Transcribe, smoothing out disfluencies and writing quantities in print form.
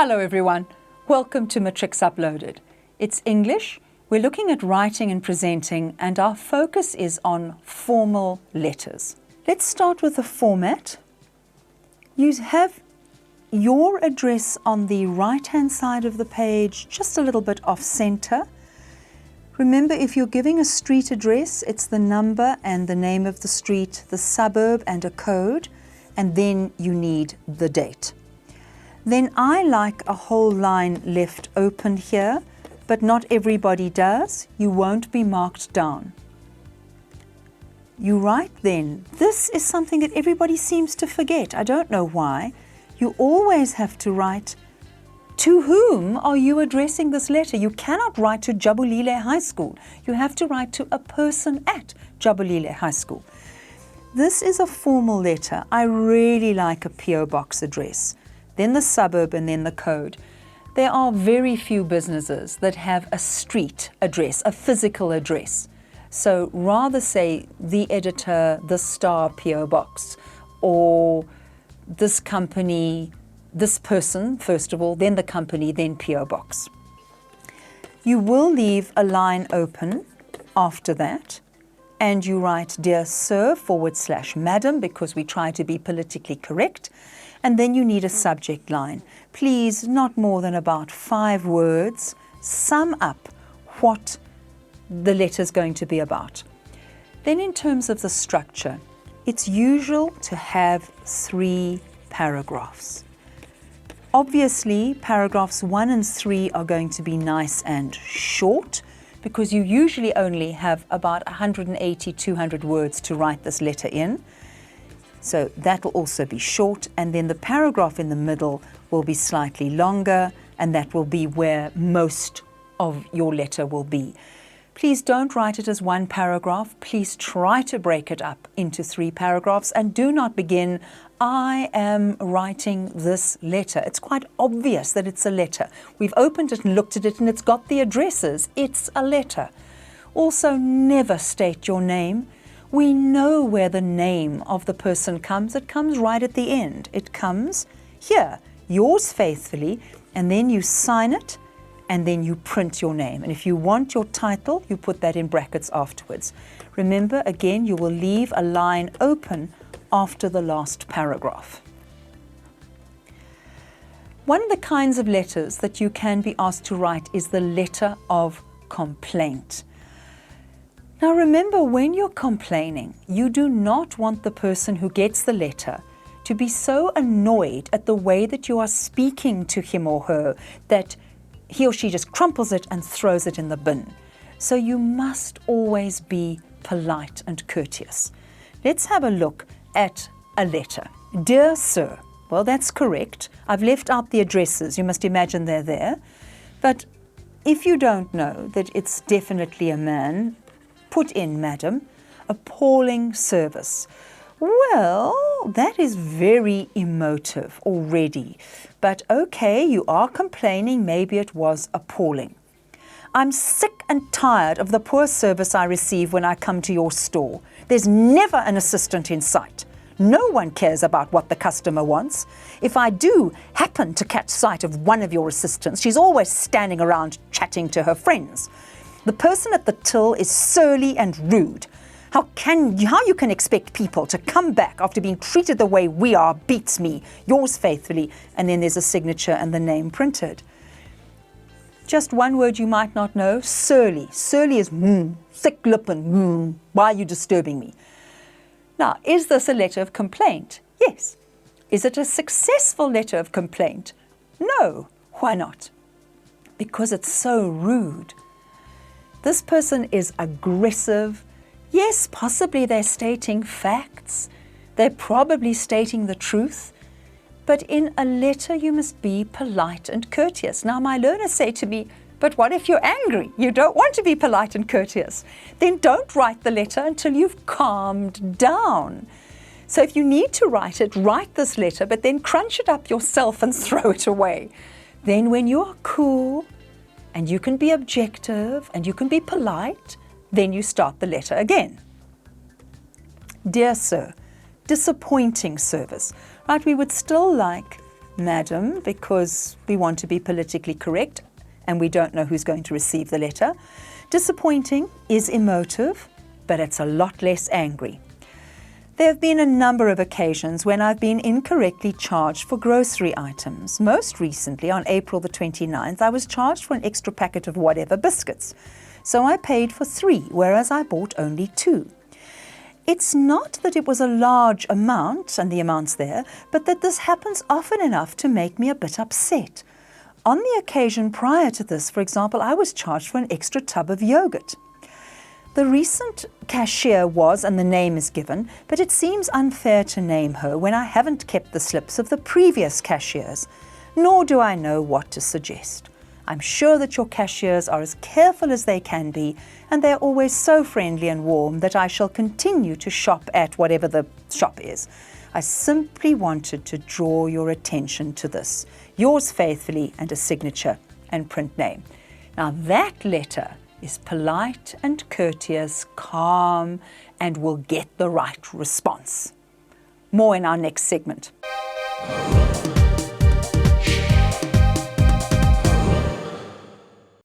Hello everyone, welcome to Matrix Uploaded. It's English, we're looking at writing and presenting, and our focus is on formal letters. Let's start with the format. You have your address on the right-hand side of the page, just a little bit off center. Remember, if you're giving a street address, it's the number and the name of the street, the suburb and a code, and then you need the date. Then I like a whole line left open here, but not everybody does. You won't be marked down. You write then, this is something that everybody seems to forget. I don't know why. You always have to write, to whom are you addressing this letter? You cannot write to Jabulile High School. You have to write to a person at Jabulile High School. This is a formal letter. I really like a PO box address, then the suburb and then the code. There are very few businesses that have a street address, a physical address. So rather say the editor, the Star PO box, or this company, this person, first of all, then the company, then PO box. You will leave a line open after that, and you write, Dear Sir, / Madam, because we try to be politically correct, and then you need a subject line. Please, not more than about 5 words, sum up what the letter is going to be about. Then in terms of the structure, it's usual to have 3 paragraphs. Obviously, paragraphs 1 and 3 are going to be nice and short because you usually only have about 180, 200 words to write this letter in. So that will also be short, and then the paragraph in the middle will be slightly longer, and that will be where most of your letter will be. Please don't write it as 1 paragraph. Please try to break it up into 3 paragraphs, and do not begin, I am writing this letter. It's quite obvious that it's a letter. We've opened it and looked at it and it's got the addresses. It's a letter. Also, never state your name. We know where the name of the person comes. It comes right at the end. It comes here, yours faithfully, and then you sign it, and then you print your name. And if you want your title, you put that in brackets afterwards. Remember, again, you will leave a line open after the last paragraph. One of the kinds of letters that you can be asked to write is the letter of complaint. Now remember, when you're complaining, you do not want the person who gets the letter to be so annoyed at the way that you are speaking to him or her that he or she just crumples it and throws it in the bin. So you must always be polite and courteous. Let's have a look at a letter. Dear Sir. Well, that's correct. I've left out the addresses. You must imagine they're there. But if you don't know that it's definitely a man, put in Madam. Appalling service. Well, that is very emotive already. But okay, you are complaining, maybe it was appalling. I'm sick and tired of the poor service I receive when I come to your store. There's never an assistant in sight. No one cares about what the customer wants. If I do happen to catch sight of one of your assistants, she's always standing around chatting to her friends. The person at the till is surly and rude. How you can expect people to come back after being treated the way we are beats me. Yours faithfully. And then there's a signature and the name printed. Just one word you might not know, surly. Surly is thick-lippin', why are you disturbing me? Now, is this a letter of complaint? Yes. Is it a successful letter of complaint? No. Why not? Because it's so rude. This person is aggressive. Yes, possibly they're stating facts. They're probably stating the truth. But in a letter, you must be polite and courteous. Now, my learners say to me, but what if you're angry? You don't want to be polite and courteous. Then don't write the letter until you've calmed down. So if you need to write it, write this letter, but then crunch it up yourself and throw it away. Then when you are cool and you can be objective and you can be polite, then you start the letter again. Dear Sir, disappointing service. Right, we would still like madam, because we want to be politically correct and we don't know who's going to receive the letter. Disappointing is emotive, but it's a lot less angry. There have been a number of occasions when I've been incorrectly charged for grocery items. Most recently, on April the 29th, I was charged for an extra packet of whatever biscuits. So I paid for 3, whereas I bought only 2. It's not that it was a large amount, and the amount's there, but that this happens often enough to make me a bit upset. On the occasion prior to this, for example, I was charged for an extra tub of yogurt. The recent cashier was, and the name is given, but it seems unfair to name her when I haven't kept the slips of the previous cashiers, nor do I know what to suggest. I'm sure that your cashiers are as careful as they can be, and they're always so friendly and warm that I shall continue to shop at whatever the shop is. I simply wanted to draw your attention to this. Yours faithfully, and a signature and print name. Now that letter is polite and courteous, calm, and will get the right response. More in our next segment.